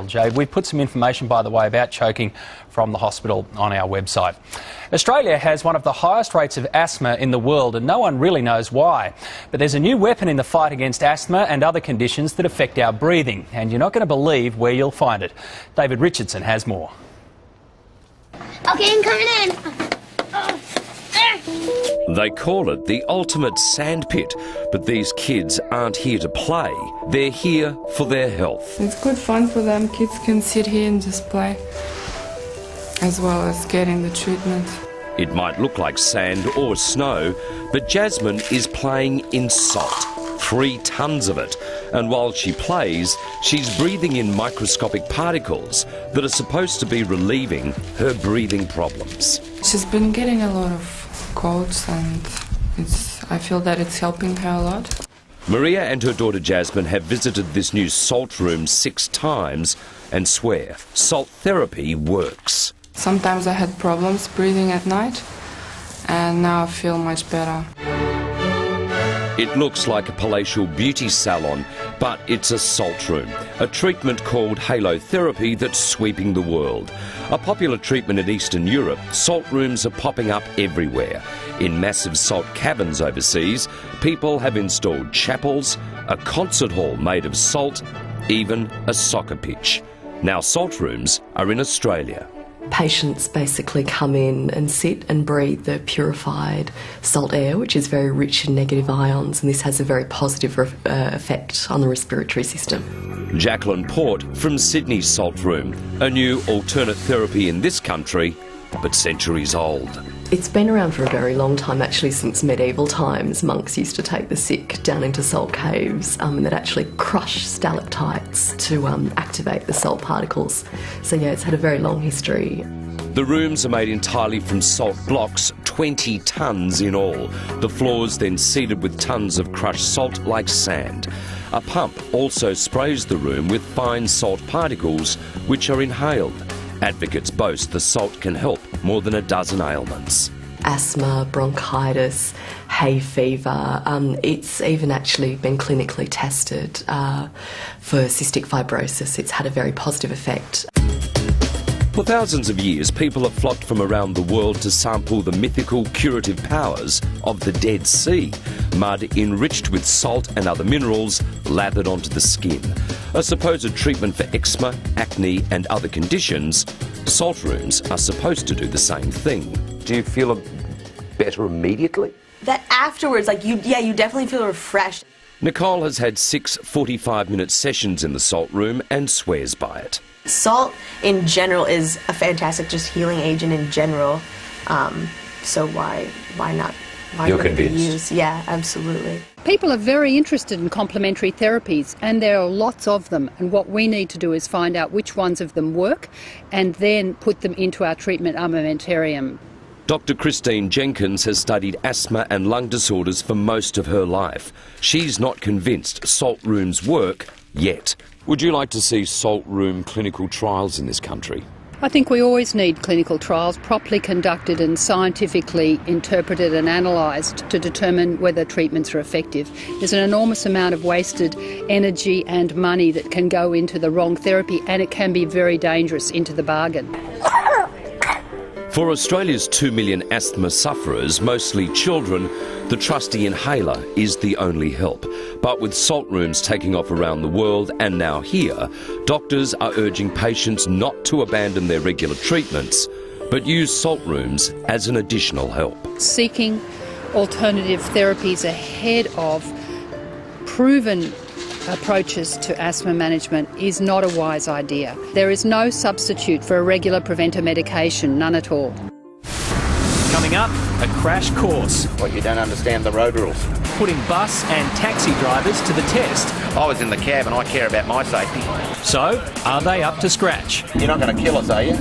Jade. We've put some information, by the way, about choking from the hospital on our website. Australia has one of the highest rates of asthma in the world, and no one really knows why. But there's a new weapon in the fight against asthma and other conditions that affect our breathing, and you're not going to believe where you'll find it. David Richardson has more. Okay, I'm coming in. They call it the ultimate sandpit, but these kids aren't here to play. They're here for their health. It's good fun for them. Kids can sit here and just play, as well as getting the treatment. It might look like sand or snow, but Jasmine is playing in salt. 3 tons of it. And while she plays, she's breathing in microscopic particles that are supposed to be relieving her breathing problems. She's been getting a lot of colds, and I feel that it's helping her a lot. Maria and her daughter Jasmine have visited this new salt room 6 times and swear salt therapy works. Sometimes I had problems breathing at night, and now I feel much better. It looks like a palatial beauty salon, but it's a salt room, a treatment called halo therapy that's sweeping the world. A popular treatment in Eastern Europe, salt rooms are popping up everywhere. In massive salt caverns overseas, people have installed chapels, a concert hall made of salt, even a soccer pitch. Now salt rooms are in Australia. Patients basically come in and sit and breathe the purified salt air, which is very rich in negative ions, and this has a very positive effect on the respiratory system. Jacqueline Port from Sydney's Salt Room, a new alternate therapy in this country, but centuries old. It's been around for a very long time, actually since medieval times. Monks used to take the sick down into salt caves and they'd actually crush stalactites to activate the salt particles. So yeah, it's had a very long history. The rooms are made entirely from salt blocks, 20 tonnes in all. The floors then seeded with tonnes of crushed salt like sand. A pump also sprays the room with fine salt particles which are inhaled. Advocates boast the salt can help more than a dozen ailments. Asthma, bronchitis, hay fever. It's even actually been clinically tested for cystic fibrosis. It's had a very positive effect. For thousands of years, people have flocked from around the world to sample the mythical curative powers of the Dead Sea. Mud enriched with salt and other minerals lathered onto the skin. A supposed treatment for eczema, acne and other conditions, salt rooms are supposed to do the same thing. Do you feel better immediately? That afterwards, you definitely feel refreshed. Nicole has had 6 45-minute sessions in the salt room and swears by it. Salt in general is a fantastic just healing agent in general. So why not? Why You're not convinced? use? Yeah, absolutely. People are very interested in complementary therapies, and there are lots of them, and what we need to do is find out which ones of them work and then put them into our treatment armamentarium. Dr. Christine Jenkins has studied asthma and lung disorders for most of her life. She's not convinced salt rooms work yet. Would you like to see salt room clinical trials in this country? I think we always need clinical trials properly conducted and scientifically interpreted and analysed to determine whether treatments are effective. There's an enormous amount of wasted energy and money that can go into the wrong therapy, and it can be very dangerous into the bargain. For Australia's 2 million asthma sufferers, mostly children, the trusty inhaler is the only help. But with salt rooms taking off around the world and now here, doctors are urging patients not to abandon their regular treatments, but use salt rooms as an additional help. Seeking alternative therapies ahead of proven approaches to asthma management is not a wise idea. There is no substitute for a regular preventer medication, none at all. Coming up, a crash course, What, you don't understand the road rules? putting bus and taxi drivers to the test. I was in the cab and I care about my safety. So, are they up to scratch? You're not going to kill us, are you?